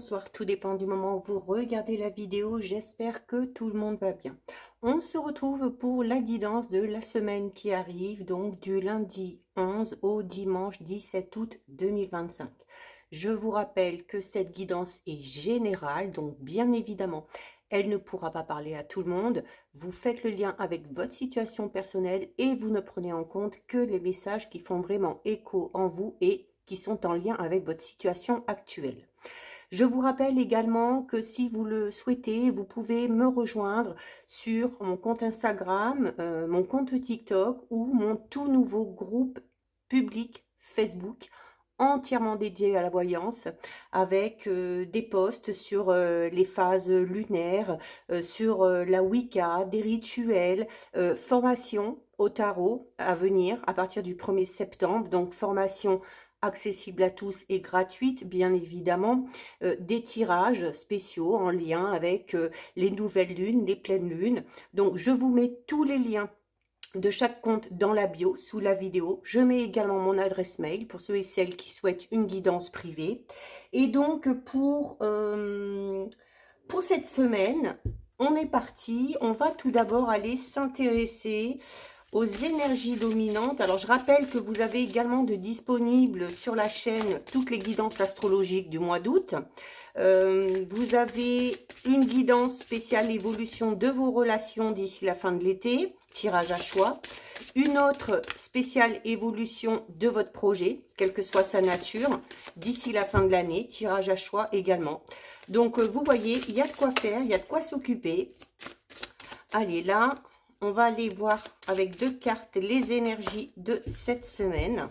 bonsoir, tout dépend du moment où vous regardez la vidéo, j'espère que tout le monde va bien. On se retrouve pour la guidance de la semaine qui arrive, donc du lundi 11 au dimanche 17 août 2025. Je vous rappelle que cette guidance est générale, donc bien évidemment, elle ne pourra pas parler à tout le monde. Vous faites le lien avec votre situation personnelle et vous ne prenez en compte que les messages qui font vraiment écho en vous et qui sont en lien avec votre situation actuelle. Je vous rappelle également que si vous le souhaitez, vous pouvez me rejoindre sur mon compte Instagram, mon compte TikTok ou mon tout nouveau groupe public Facebook entièrement dédié à la voyance avec des posts sur les phases lunaires, sur la Wicca, des rituels, formation au tarot à venir à partir du 1er septembre, donc formation accessible à tous et gratuite, bien évidemment, des tirages spéciaux en lien avec les nouvelles lunes, les pleines lunes. Donc, je vous mets tous les liens de chaque compte dans la bio, sous la vidéo. Je mets également mon adresse mail pour ceux et celles qui souhaitent une guidance privée. Et donc, pour cette semaine, on est parti. On va tout d'abord aller s'intéresser aux énergies dominantes. Alors, je rappelle que vous avez également de disponibles sur la chaîne toutes les guidances astrologiques du mois d'août. Vous avez une guidance spéciale évolution de vos relations d'ici la fin de l'été, tirage à choix. Une autre spéciale évolution de votre projet, quelle que soit sa nature, d'ici la fin de l'année, tirage à choix également. Donc, vous voyez, il y a de quoi faire, il y a de quoi s'occuper. Allez, là, on va aller voir avec deux cartes les énergies de cette semaine.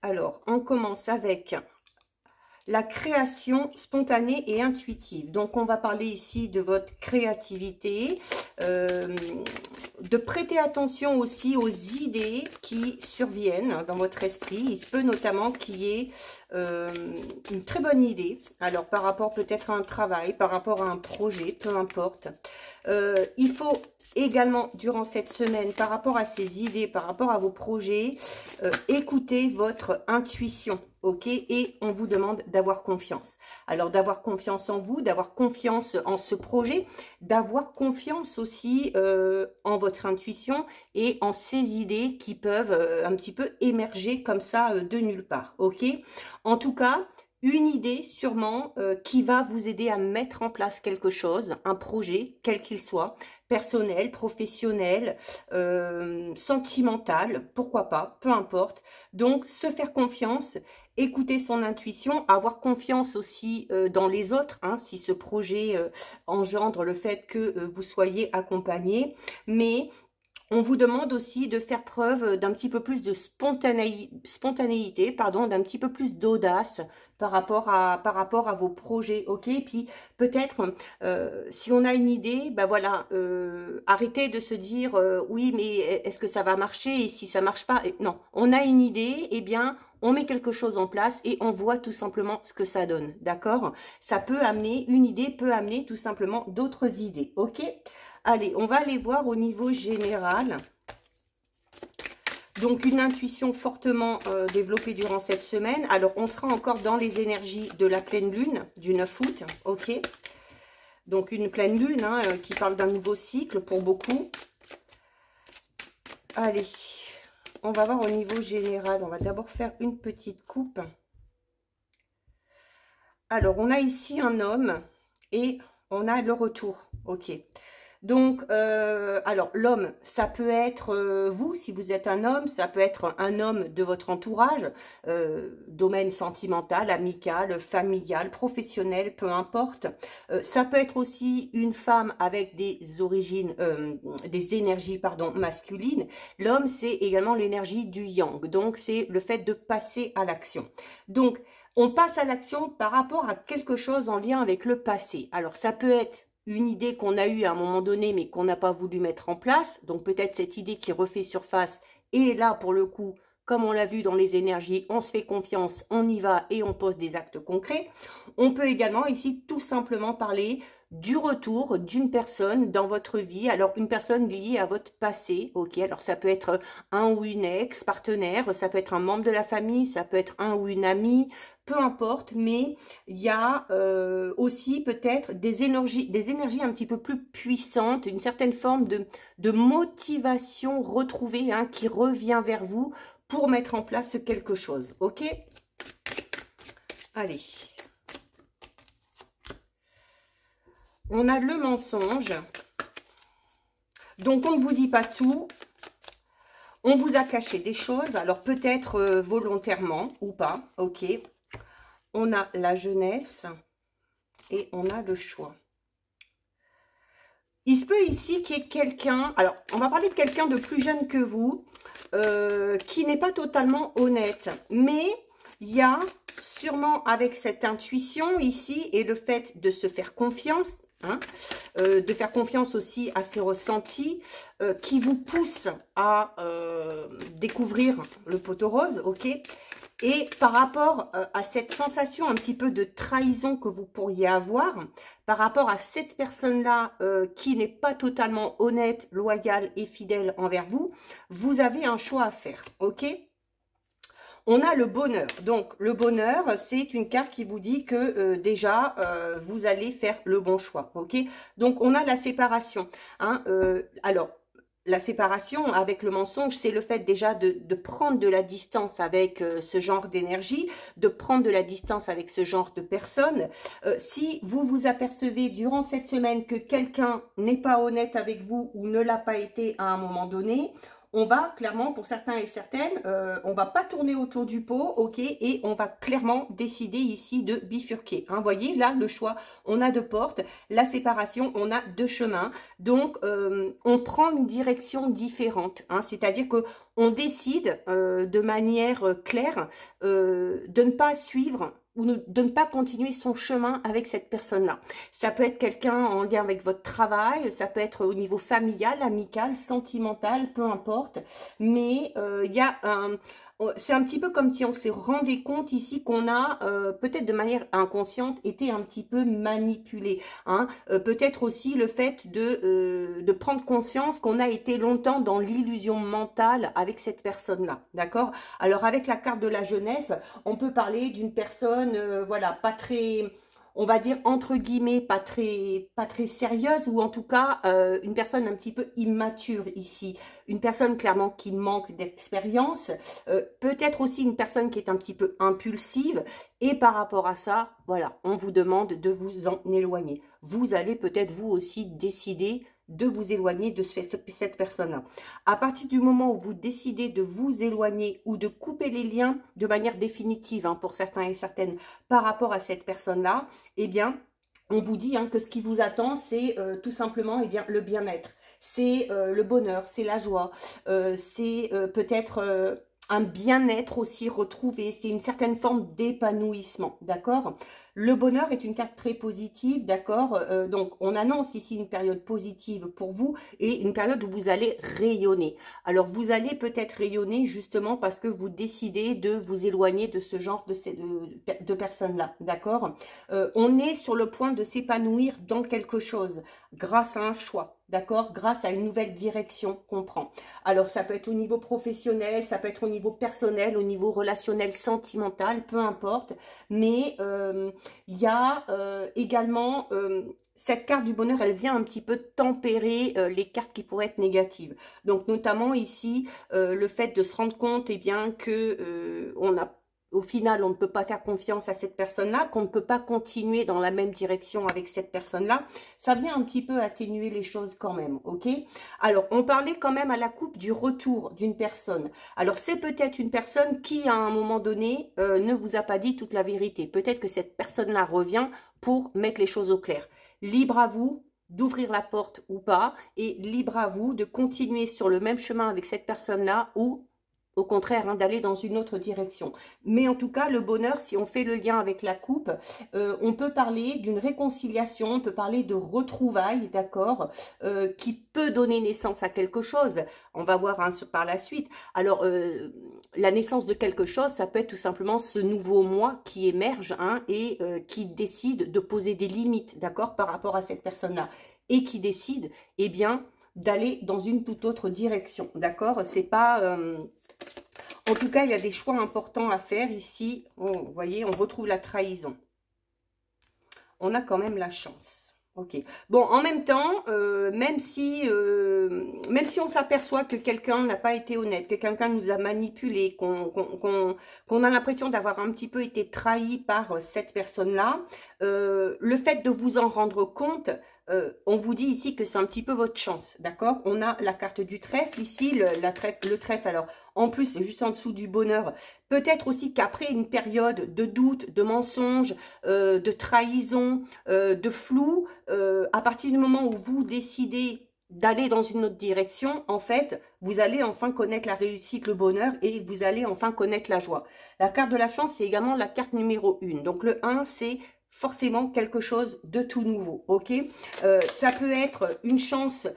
Alors, on commence avec la création spontanée et intuitive. Donc, on va parler ici de votre créativité, de prêter attention aussi aux idées qui surviennent dans votre esprit. Il se peut notamment qu'il y ait une très bonne idée. Alors, par rapport peut-être à un travail, par rapport à un projet, peu importe. Il faut également, durant cette semaine, par rapport à ces idées, par rapport à vos projets, écoutez votre intuition, ok? Et on vous demande d'avoir confiance. Alors, d'avoir confiance en vous, d'avoir confiance en ce projet, d'avoir confiance aussi en votre intuition et en ces idées qui peuvent un petit peu émerger comme ça de nulle part, ok? En tout cas, une idée sûrement qui va vous aider à mettre en place quelque chose, un projet, quel qu'il soit, personnel, professionnel, sentimental, pourquoi pas, peu importe. Donc, se faire confiance, écouter son intuition, avoir confiance aussi dans les autres, hein, si ce projet engendre le fait que vous soyez accompagné, mais on vous demande aussi de faire preuve d'un petit peu plus de spontanéité, pardon, d'un petit peu plus d'audace par rapport à vos projets, ok? Et puis peut-être, si on a une idée, ben voilà, arrêtez de se dire, oui, mais est-ce que ça va marcher? Et si ça marche pas? Non, on a une idée, eh bien, on met quelque chose en place et on voit tout simplement ce que ça donne, d'accord? Ça peut amener, une idée peut amener tout simplement d'autres idées, ok? Allez, on va aller voir au niveau général. Donc, une intuition fortement développée durant cette semaine. Alors, on sera encore dans les énergies de la pleine lune du 9 août, ok? Donc, une pleine lune hein, qui parle d'un nouveau cycle pour beaucoup. Allez, on va voir au niveau général. On va d'abord faire une petite coupe. Alors, on a ici un homme et on a le retour, ok? Donc, alors l'homme, ça peut être vous, si vous êtes un homme, ça peut être un homme de votre entourage, domaine sentimental, amical, familial, professionnel, peu importe. Ça peut être aussi une femme avec des origines, des énergies, pardon, masculines. L'homme, c'est également l'énergie du yang, donc c'est le fait de passer à l'action. Donc, on passe à l'action par rapport à quelque chose en lien avec le passé. Alors, ça peut être une idée qu'on a eue à un moment donné, mais qu'on n'a pas voulu mettre en place. Donc, peut-être cette idée qui refait surface. Et là, pour le coup, comme on l'a vu dans les énergies, on se fait confiance, on y va et on pose des actes concrets. On peut également ici tout simplement parler du retour d'une personne dans votre vie. Alors, une personne liée à votre passé, ok? Alors, ça peut être un ou une ex-partenaire, ça peut être un membre de la famille, ça peut être un ou une amie, peu importe, mais il y a aussi peut-être des énergies un petit peu plus puissantes, une certaine forme de motivation retrouvée hein, qui revient vers vous pour mettre en place quelque chose, ok? Allez. On a le mensonge. Donc, on ne vous dit pas tout. On vous a caché des choses. Alors, peut-être volontairement ou pas. Ok. On a la jeunesse. Et on a le choix. Il se peut ici qu'il y ait quelqu'un... Alors, on va parler de quelqu'un de plus jeune que vous. Qui n'est pas totalement honnête. Mais il y a sûrement avec cette intuition ici et le fait de se faire confiance... Hein, de faire confiance aussi à ses ressentis qui vous poussent à découvrir le poteau rose, ok? Et par rapport à cette sensation un petit peu de trahison que vous pourriez avoir, par rapport à cette personne-là qui n'est pas totalement honnête, loyale et fidèle envers vous, vous avez un choix à faire, ok? On a le bonheur. Donc, le bonheur, c'est une carte qui vous dit que déjà, vous allez faire le bon choix. Ok. Donc, on a la séparation. Hein, alors, la séparation avec le mensonge, c'est le fait déjà de prendre de la distance avec ce genre d'énergie, de prendre de la distance avec ce genre de personnes. Si vous vous apercevez durant cette semaine que quelqu'un n'est pas honnête avec vous ou ne l'a pas été à un moment donné, on va clairement, pour certains et certaines, on va pas tourner autour du pot, ok, et on va clairement décider ici de bifurquer. Hein, voyez, là, le choix, on a deux portes, la séparation, on a deux chemins. Donc, on prend une direction différente. Hein, c'est-à-dire que on décide de manière claire de ne pas suivre ou de ne pas continuer son chemin avec cette personne-là. Ça peut être quelqu'un en lien avec votre travail, ça peut être au niveau familial, amical, sentimental, peu importe. Mais il y a un... C'est un petit peu comme si on s'est rendu compte ici qu'on a peut-être de manière inconsciente été un petit peu manipulé. Hein. Peut-être aussi le fait de prendre conscience qu'on a été longtemps dans l'illusion mentale avec cette personne-là. D'accord? Alors avec la carte de la jeunesse, on peut parler d'une personne, voilà, pas très... on va dire entre guillemets pas très sérieuse ou en tout cas une personne un petit peu immature ici, une personne clairement qui manque d'expérience, peut-être aussi une personne qui est un petit peu impulsive et par rapport à ça, voilà, on vous demande de vous en éloigner. Vous allez peut-être vous aussi décider de vous éloigner de cette personne-là. À partir du moment où vous décidez de vous éloigner ou de couper les liens de manière définitive, hein, pour certains et certaines, par rapport à cette personne-là, eh bien, on vous dit hein, que ce qui vous attend, c'est tout simplement eh bien, le bien-être. C'est le bonheur, c'est la joie, c'est peut-être... un bien-être aussi retrouvé, c'est une certaine forme d'épanouissement, d'accord? Le bonheur est une carte très positive, d'accord? Donc, on annonce ici une période positive pour vous et une période où vous allez rayonner. Alors, vous allez peut-être rayonner justement parce que vous décidez de vous éloigner de ce genre de personnes-là, d'accord? On est sur le point de s'épanouir dans quelque chose grâce à un choix. D'accord? Grâce à une nouvelle direction qu'on prend. Alors, ça peut être au niveau professionnel, ça peut être au niveau personnel, au niveau relationnel, sentimental, peu importe. Mais il y a également... cette carte du bonheur, elle vient un petit peu tempérer les cartes qui pourraient être négatives. Donc, notamment ici, le fait de se rendre compte eh bien, que on a... Au final, on ne peut pas faire confiance à cette personne-là, qu'on ne peut pas continuer dans la même direction avec cette personne-là. Ça vient un petit peu atténuer les choses quand même, ok? Alors, on parlait quand même à la coupe du retour d'une personne. Alors, c'est peut-être une personne qui, à un moment donné, ne vous a pas dit toute la vérité. Peut-être que cette personne-là revient pour mettre les choses au clair. Libre à vous d'ouvrir la porte ou pas, et libre à vous de continuer sur le même chemin avec cette personne-là ou... au contraire, hein, d'aller dans une autre direction. Mais en tout cas, le bonheur, si on fait le lien avec la coupe, on peut parler d'une réconciliation, on peut parler de retrouvailles, d'accord, qui peut donner naissance à quelque chose. On va voir hein, par la suite. Alors, la naissance de quelque chose, ça peut être tout simplement ce nouveau moi qui émerge hein, et qui décide de poser des limites, d'accord, par rapport à cette personne-là. Et qui décide, eh bien, d'aller dans une toute autre direction, d'accord. C'est pas... En tout cas, il y a des choix importants à faire ici. Vous voyez, on retrouve la trahison. On a quand même la chance. Ok. Bon, en même temps, même si on s'aperçoit que quelqu'un n'a pas été honnête, que quelqu'un nous a manipulé, qu'on a l'impression d'avoir un petit peu été trahi par cette personne-là, le fait de vous en rendre compte, on vous dit ici que c'est un petit peu votre chance, d'accord? On a la carte du trèfle ici, le trèfle, alors en plus, juste en dessous du bonheur. Peut-être aussi qu'après une période de doute, de mensonge, de trahison, de flou, à partir du moment où vous décidez d'aller dans une autre direction, en fait, vous allez enfin connaître la réussite, le bonheur et vous allez enfin connaître la joie. La carte de la chance, c'est également la carte numéro 1. Donc le 1, c'est forcément quelque chose de tout nouveau, ok. Ça peut être une chance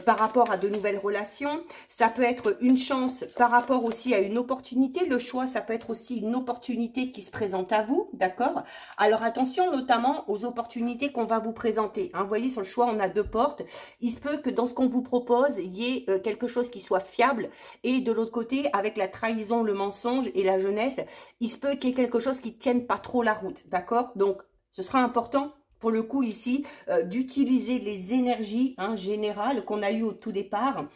par rapport à de nouvelles relations, ça peut être une chance par rapport aussi à une opportunité, le choix, ça peut être aussi une opportunité qui se présente à vous, d'accord. Alors attention notamment aux opportunités qu'on va vous présenter, hein. Vous voyez sur le choix, on a 2 portes, il se peut que dans ce qu'on vous propose, il y ait quelque chose qui soit fiable, et de l'autre côté, avec la trahison, le mensonge et la jeunesse, il se peut qu'il y ait quelque chose qui tienne pas trop la route, d'accord. Donc ce sera important pour le coup ici d'utiliser les énergies hein, générales qu'on a eues au tout départ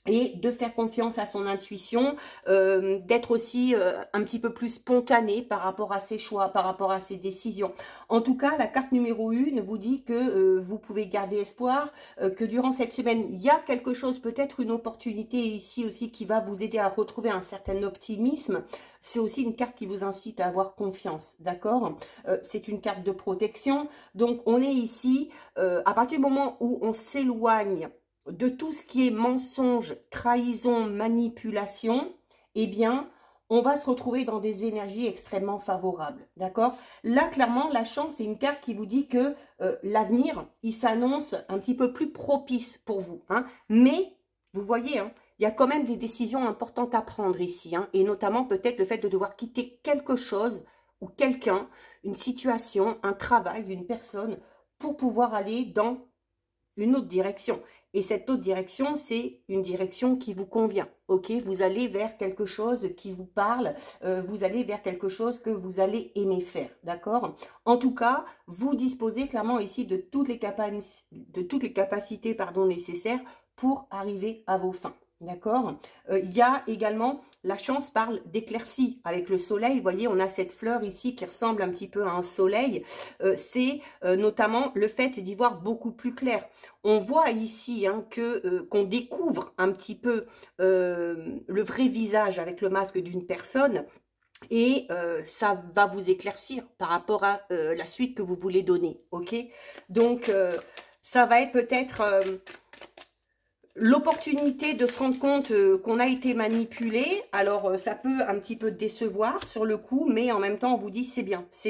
et de faire confiance à son intuition, d'être aussi un petit peu plus spontané par rapport à ses choix, par rapport à ses décisions. En tout cas, la carte numéro 1 vous dit que vous pouvez garder espoir, que durant cette semaine, il y a quelque chose, peut-être une opportunité ici aussi qui va vous aider à retrouver un certain optimisme. C'est aussi une carte qui vous incite à avoir confiance, d'accord. C'est une carte de protection. Donc, on est ici, à partir du moment où on s'éloigne de tout ce qui est mensonge, trahison, manipulation, eh bien, on va se retrouver dans des énergies extrêmement favorables, d'accord. Là, clairement, la chance, c'est une carte qui vous dit que l'avenir, il s'annonce un petit peu plus propice pour vous, hein. Mais, vous voyez, hein, il y a quand même des décisions importantes à prendre ici, hein, et notamment peut-être le fait de devoir quitter quelque chose ou quelqu'un, une situation, un travail, une personne, pour pouvoir aller dans une autre direction. Et cette autre direction, c'est une direction qui vous convient, ok. Vous allez vers quelque chose qui vous parle, vous allez vers quelque chose que vous allez aimer faire, d'accord. En tout cas, vous disposez clairement ici de toutes les capacités pardon, nécessaires pour arriver à vos fins. D'accord. Il y a également, la chance parle d'éclaircie avec le soleil. Vous voyez, on a cette fleur ici qui ressemble un petit peu à un soleil. C'est notamment le fait d'y voir beaucoup plus clair. On voit ici hein, qu'on découvre un petit peu le vrai visage avec le masque d'une personne. Et ça va vous éclaircir par rapport à la suite que vous voulez donner. Ok. Donc, ça va être peut-être... l'opportunité de se rendre compte qu'on a été manipulé. Alors ça peut un petit peu décevoir sur le coup, mais en même temps on vous dit c'est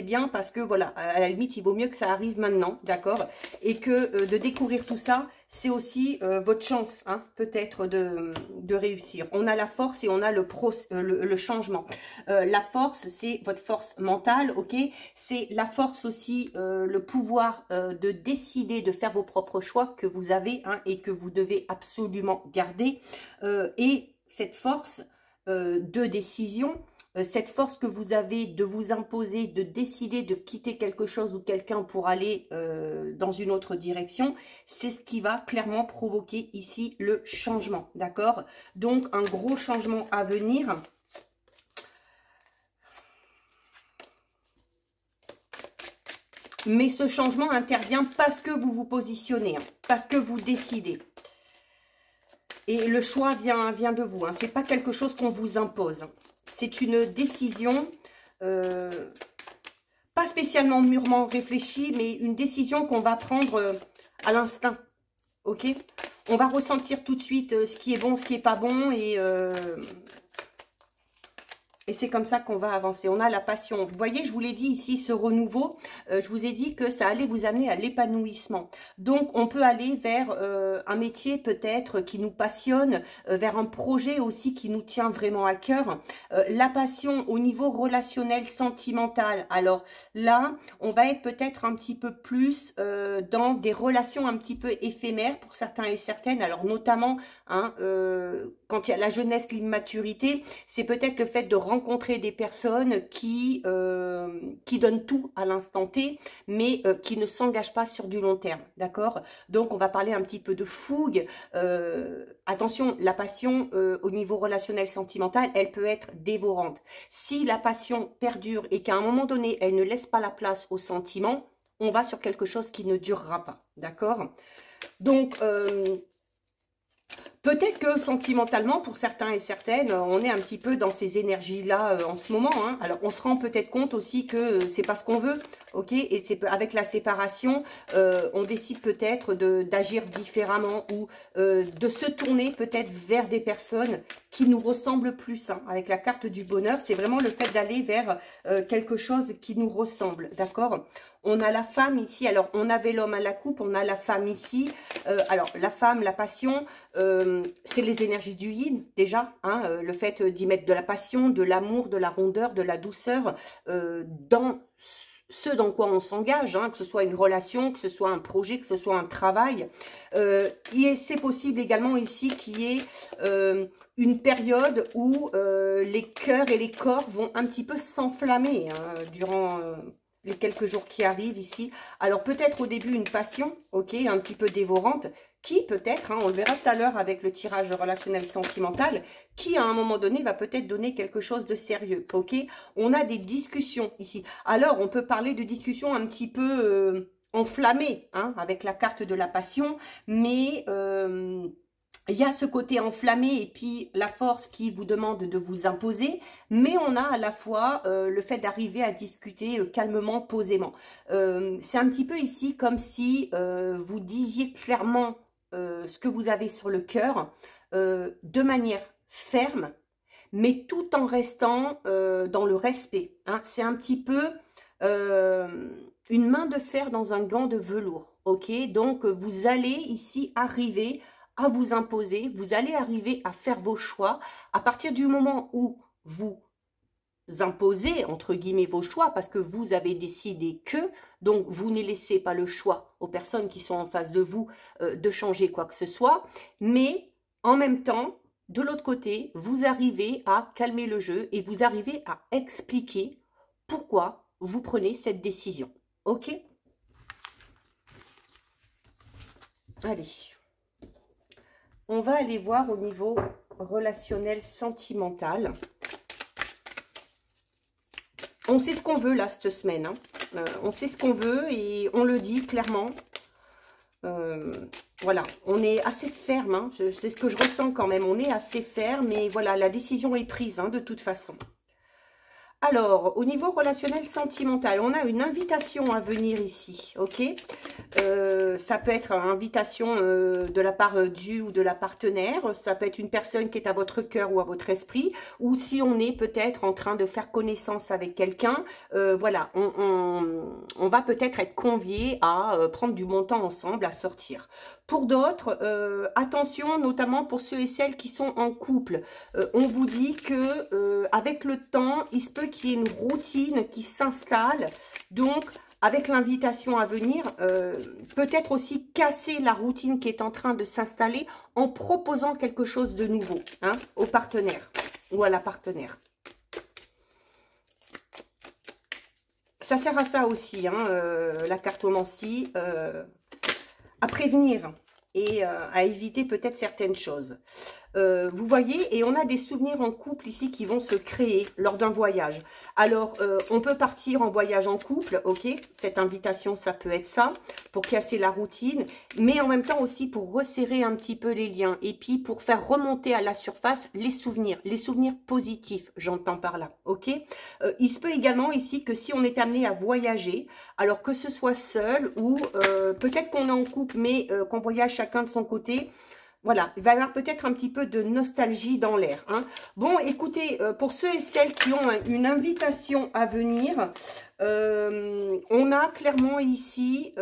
bien parce que voilà, à la limite il vaut mieux que ça arrive maintenant, d'accord, et que de découvrir tout ça, c'est aussi votre chance, hein, peut-être de réussir. On a la force et on a le changement. La force, c'est votre force mentale, ok. C'est la force aussi, le pouvoir de décider, de faire vos propres choix que vous avez, hein, et que vous devez absolument garder. Et cette force de décision, cette force que vous avez de vous imposer, de décider de quitter quelque chose ou quelqu'un pour aller dans une autre direction, c'est ce qui va clairement provoquer ici le changement, d'accord. Donc un gros changement à venir. Mais ce changement intervient parce que vous vous positionnez, hein, parce que vous décidez. Et le choix vient de vous, hein, c'est pas quelque chose qu'on vous impose. C'est une décision, pas spécialement mûrement réfléchie, mais une décision qu'on va prendre à l'instinct, ok. On va ressentir tout de suite ce qui est bon, ce qui est pas bon, et Et c'est comme ça qu'on va avancer. On a la passion. Vous voyez, je vous l'ai dit ici, ce renouveau, je vous ai dit que ça allait vous amener à l'épanouissement. Donc, on peut aller vers un métier peut-être qui nous passionne, vers un projet aussi qui nous tient vraiment à cœur. La passion au niveau relationnel, sentimental. Alors là, on va être peut-être un petit peu plus dans des relations un petit peu éphémères pour certains et certaines. Alors notamment, hein, quand il y a la jeunesse, l'immaturité, c'est peut-être le fait de rencontrer des personnes qui donnent tout à l'instant T, mais qui ne s'engagent pas sur du long terme, d'accord? Donc, on va parler un petit peu de fougue. Attention, la passion au niveau relationnel sentimental, elle peut être dévorante. Si la passion perdure et qu'à un moment donné, elle ne laisse pas la place au sentiment, on va sur quelque chose qui ne durera pas, d'accord? Donc, peut-être que sentimentalement, pour certains et certaines, on est un petit peu dans ces énergies-là en ce moment. Hein. Alors, on se rend peut-être compte aussi que c'est pas ce qu'on veut, ok? Et c'est avec la séparation, on décide peut-être d'agir différemment ou de se tourner peut-être vers des personnes qui nous ressemblent plus. Hein. Avec la carte du bonheur, c'est vraiment le fait d'aller vers quelque chose qui nous ressemble, d'accord? On a la femme ici, alors on avait l'homme à la coupe, on a la femme ici. Alors la femme, la passion, c'est les énergies du yin déjà. Hein, le fait d'y mettre de la passion, de l'amour, de la rondeur, de la douceur dans ce dans quoi on s'engage, hein, que ce soit une relation, que ce soit un projet, que ce soit un travail. Et c'est possible également ici qu'il y ait une période où les cœurs et les corps vont un petit peu s'enflammer hein, durant... les quelques jours qui arrivent ici. Alors peut-être au début une passion, ok, un petit peu dévorante, qui peut-être, hein, on le verra tout à l'heure avec le tirage relationnel sentimental, qui à un moment donné va peut-être donner quelque chose de sérieux, ok. On a des discussions ici. Alors on peut parler de discussions un petit peu enflammées, hein, avec la carte de la passion, mais... il y a ce côté enflammé et puis la force qui vous demande de vous imposer, mais on a à la fois le fait d'arriver à discuter calmement, posément. C'est un petit peu ici comme si vous disiez clairement ce que vous avez sur le cœur de manière ferme, mais tout en restant dans le respect. Hein. C'est un petit peu une main de fer dans un gant de velours. Ok, donc vous allez ici arriver à vous imposer, vous allez arriver à faire vos choix à partir du moment où vous imposez, entre guillemets, vos choix, parce que vous avez décidé que, donc vous ne laissez pas le choix aux personnes qui sont en face de vous de changer quoi que ce soit, mais en même temps, de l'autre côté, vous arrivez à calmer le jeu et vous arrivez à expliquer pourquoi vous prenez cette décision. Ok? Allez. On va aller voir au niveau relationnel sentimental. On sait ce qu'on veut là cette semaine. Hein. On sait ce qu'on veut et on le dit clairement. Voilà, on est assez ferme. Hein. C'est ce que je ressens quand même. On est assez ferme et voilà, la décision est prise hein, de toute façon. Alors, au niveau relationnel sentimental, on a une invitation à venir ici, ok? Ça peut être une invitation de la part du ou de la partenaire, ça peut être une personne qui est à votre cœur ou à votre esprit, ou si on est peut-être en train de faire connaissance avec quelqu'un, voilà, on va peut-être être convié à prendre du bon temps ensemble, à sortir. Pour d'autres, attention, notamment pour ceux et celles qui sont en couple, on vous dit que avec le temps, il se peut qu'il y ait une routine qui s'installe. Donc, avec l'invitation à venir, peut-être aussi casser la routine qui est en train de s'installer en proposant quelque chose de nouveau hein, au partenaire ou à la partenaire. Ça sert à ça aussi, hein, la cartomancie, à prévenir et à éviter peut-être certaines choses. Vous voyez, et on a des souvenirs en couple ici qui vont se créer lors d'un voyage. Alors, on peut partir en voyage en couple, ok? Cette invitation, ça peut être ça, pour casser la routine, mais en même temps aussi pour resserrer un petit peu les liens, et puis pour faire remonter à la surface les souvenirs positifs, j'entends par là, ok? Il se peut également ici que si on est amené à voyager, alors que ce soit seul ou peut-être qu'on est en couple, mais qu'on voyage chacun de son côté, Voilà, il va y avoir peut-être un petit peu de nostalgie dans l'air. Hein. Bon, écoutez, pour ceux et celles qui ont une invitation à venir, on a clairement ici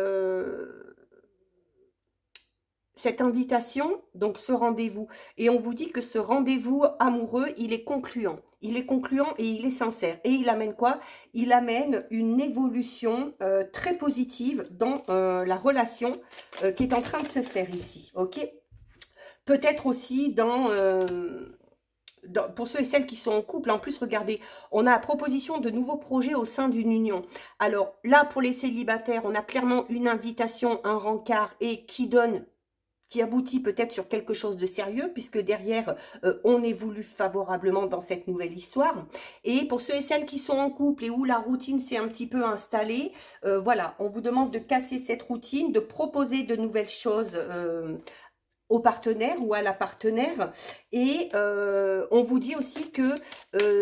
cette invitation, donc ce rendez-vous. Et on vous dit que ce rendez-vous amoureux, il est concluant. Il est concluant et il est sincère. Et il amène quoi? Il amène une évolution très positive dans la relation qui est en train de se faire ici. Ok? Peut-être aussi pour ceux et celles qui sont en couple, en plus, regardez, on a la proposition de nouveaux projets au sein d'une union. Alors là, pour les célibataires, on a clairement une invitation, un rencard et qui aboutit peut-être sur quelque chose de sérieux, puisque derrière, on évolue favorablement dans cette nouvelle histoire. Et pour ceux et celles qui sont en couple et où la routine s'est un petit peu installée, voilà, on vous demande de casser cette routine, de proposer de nouvelles choses au partenaire ou à la partenaire. Et on vous dit aussi que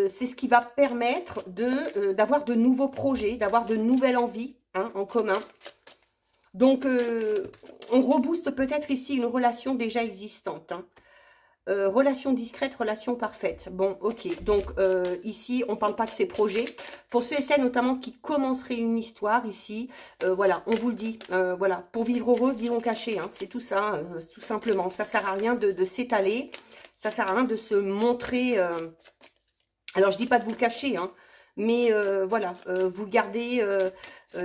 c'est ce qui va permettre d'avoir de nouveaux projets, d'avoir de nouvelles envies hein, en commun. Donc, on rebooste peut-être ici une relation déjà existante. Hein. Relation discrète, relation parfaite. Bon, ok. Donc, ici, on ne parle pas de ces projets. Pour ceux et celles notamment qui commenceraient une histoire ici, voilà, on vous le dit. Voilà, pour vivre heureux, vivons cachés. Hein, c'est tout ça, tout simplement. Ça ne sert à rien de s'étaler. Ça ne sert à rien de se montrer. Alors, je ne dis pas de vous le cacher, hein, mais voilà, vous gardez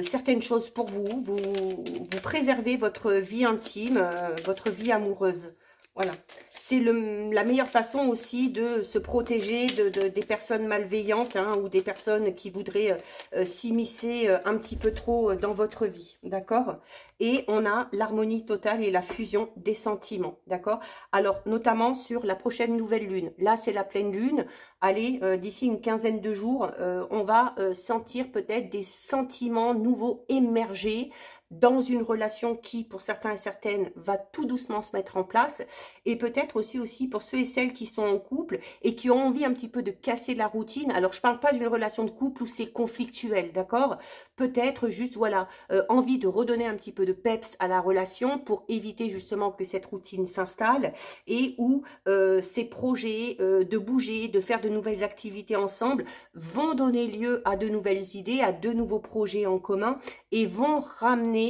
certaines choses pour vous. Vous préservez votre vie intime, votre vie amoureuse. Voilà. C'est la meilleure façon aussi de se protéger des personnes malveillantes hein, ou des personnes qui voudraient s'immiscer un petit peu trop dans votre vie, d'accord? Et on a l'harmonie totale et la fusion des sentiments, d'accord? Alors, notamment sur la prochaine nouvelle lune. Là, c'est la pleine lune. Allez, d'ici une quinzaine de jours, on va sentir peut-être des sentiments nouveaux émerger dans une relation qui, pour certains et certaines, va tout doucement se mettre en place. Et peut-être aussi pour ceux et celles qui sont en couple et qui ont envie un petit peu de casser la routine. Alors, je ne parle pas d'une relation de couple où c'est conflictuel, d'accord? Peut-être juste, voilà, envie de redonner un petit peu de peps à la relation pour éviter justement que cette routine s'installe et où ces projets de bouger, de faire de nouvelles activités ensemble vont donner lieu à de nouvelles idées, à de nouveaux projets en commun et vont ramener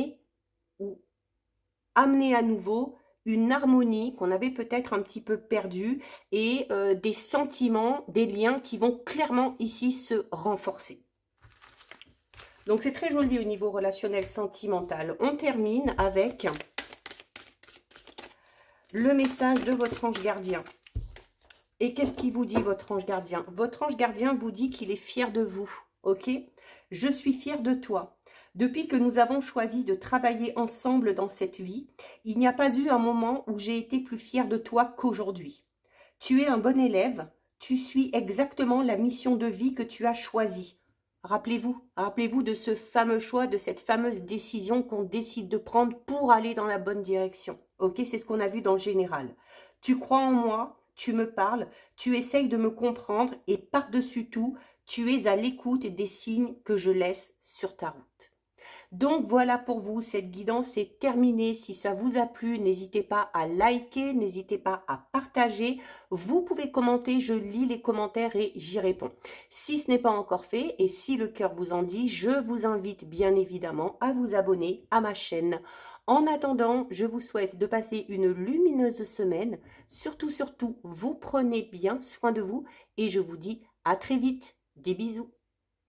ou amener à nouveau une harmonie qu'on avait peut-être un petit peu perdue et des sentiments, des liens qui vont clairement ici se renforcer. Donc c'est très joli au niveau relationnel sentimental. On termine avec le message de votre ange gardien. Et qu'est-ce qu'il vous dit votre ange gardien? Votre ange gardien vous dit qu'il est fier de vous, ok? Je suis fier de toi. Depuis que nous avons choisi de travailler ensemble dans cette vie, il n'y a pas eu un moment où j'ai été plus fière de toi qu'aujourd'hui. Tu es un bon élève, tu suis exactement la mission de vie que tu as choisie. Rappelez-vous de ce fameux choix, de cette fameuse décision qu'on décide de prendre pour aller dans la bonne direction. Ok, c'est ce qu'on a vu dans le général. Tu crois en moi, tu me parles, tu essayes de me comprendre et par-dessus tout, tu es à l'écoute des signes que je laisse sur ta route. Donc voilà pour vous, cette guidance est terminée. Si ça vous a plu, n'hésitez pas à liker, n'hésitez pas à partager. Vous pouvez commenter, je lis les commentaires et j'y réponds. Si ce n'est pas encore fait et si le cœur vous en dit, je vous invite bien évidemment à vous abonner à ma chaîne. En attendant, je vous souhaite de passer une lumineuse semaine. Surtout, vous prenez bien soin de vous et je vous dis à très vite. Des bisous.